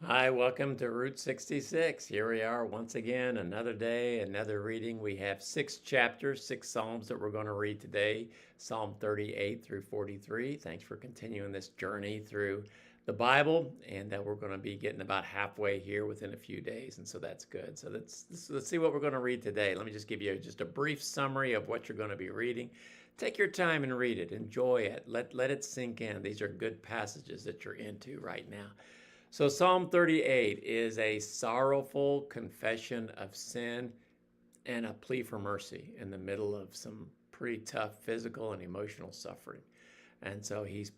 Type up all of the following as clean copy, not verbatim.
Hi, welcome to Route 66. Here we are once again, another day, another reading. We have 6 chapters, 6 Psalms that we're going to read today, Psalm 38 through 43. Thanks for continuing this journey through the Bible, and we're going to be getting about halfway here within a few days, and so that's good. So let's see what we're going to read today. Let me just give you just a brief summary of what you're going to be reading. Take your time and read it. Enjoy it. Let it sink in. These are good passages that you're into right now. So Psalm 38 is a sorrowful confession of sin and a plea for mercy in the middle of some pretty tough physical and emotional suffering. And so he's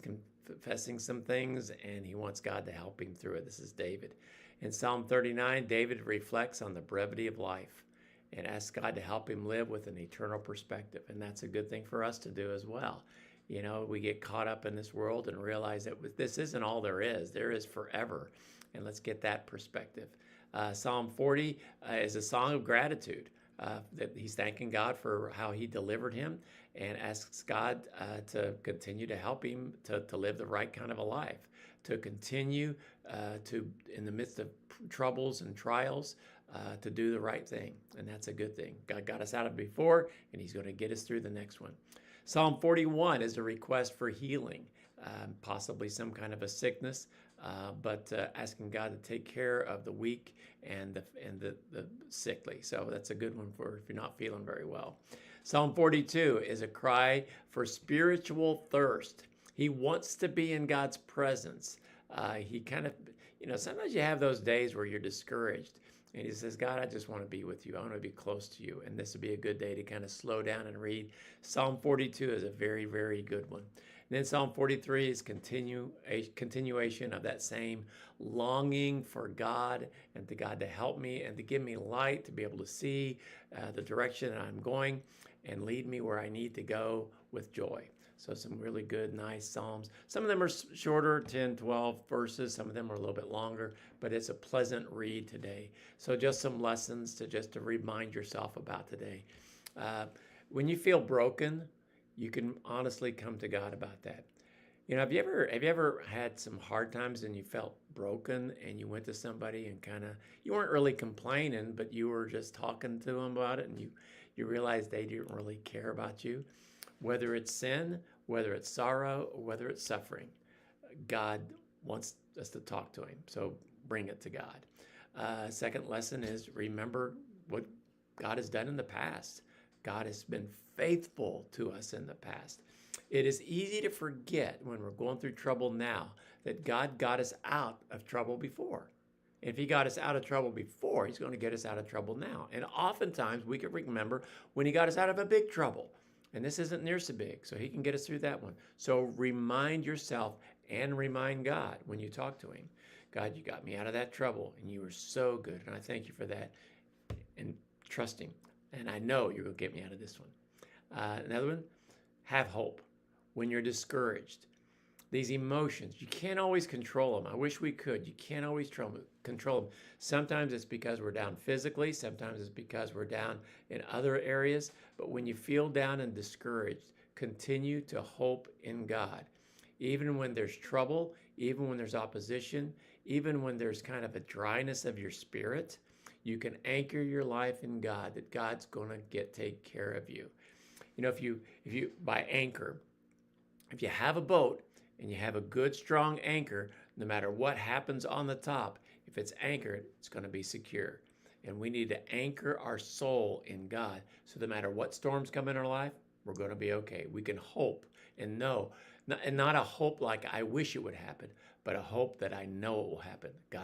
confessing some things and he wants God to help him through it. This is David. In Psalm 39, David reflects on the brevity of life and asks God to help him live with an eternal perspective. And that's a good thing for us to do as well. You know, we get caught up in this world and realize that this isn't all there is. There is forever. And let's get that perspective. Psalm 40 is a song of gratitude. That he's thanking God for how he delivered him and asks God to continue to help him to live the right kind of a life, to continue in the midst of troubles and trials, to do the right thing. And that's a good thing. God got us out of it before, and he's going to get us through the next one. Psalm 41 is a request for healing, possibly some kind of a sickness, but asking God to take care of the weak and the sickly. So that's a good one for if you're not feeling very well. Psalm 42 is a cry for spiritual thirst. He wants to be in God's presence. He kind of, sometimes you have those days where you're discouraged. And he says, God, I just want to be with you. I want to be close to you. And this would be a good day to kind of slow down and read. Psalm 42 is a very, very good one. And then Psalm 43 is a continuation of that same longing for God and to God to help me and to give me light, to be able to see the direction that I'm going and lead me where I need to go with joy. So some really good, nice Psalms. Some of them are shorter, 10, 12 verses. Some of them are a little bit longer, but it's a pleasant read today. So just some lessons to remind yourself about today. When you feel broken, you can honestly come to God about that. Have you ever had some hard times and you felt broken and you went to somebody and you weren't really complaining, but you were just talking to them about it and you realized they didn't really care about you? Whether it's sin, whether it's sorrow, or whether it's suffering, God wants us to talk to him. So bring it to God. Second lesson is remember what God has done in the past. God has been faithful to us in the past. It is easy to forget when we're going through trouble now that God got us out of trouble before. If he got us out of trouble before, he's going to get us out of trouble now. And oftentimes we can remember when he got us out of a big trouble. And this isn't near so big, so he can get us through that one. So remind yourself and remind God when you talk to him. God, you got me out of that trouble, and you were so good, and I thank you for that. And trust him. And I know you're going to get me out of this one. Another one, have hope. When you're discouraged, these emotions, you can't always control them. I wish we could. You can't always control them. Sometimes it's because we're down physically. Sometimes it's because we're down in other areas. But when you feel down and discouraged, continue to hope in God. Even when there's trouble, even when there's opposition, even when there's kind of a dryness of your spirit, you can anchor your life in God, that God's going to take care of you. If you by anchor, if you have a boat, and you have a good, strong anchor, no matter what happens on the top, if it's anchored, it's going to be secure. And we need to anchor our soul in God. So no matter what storms come in our life, we're going to be okay. We can hope and know, and not a hope like I wish it would happen, but a hope that I know it will happen. God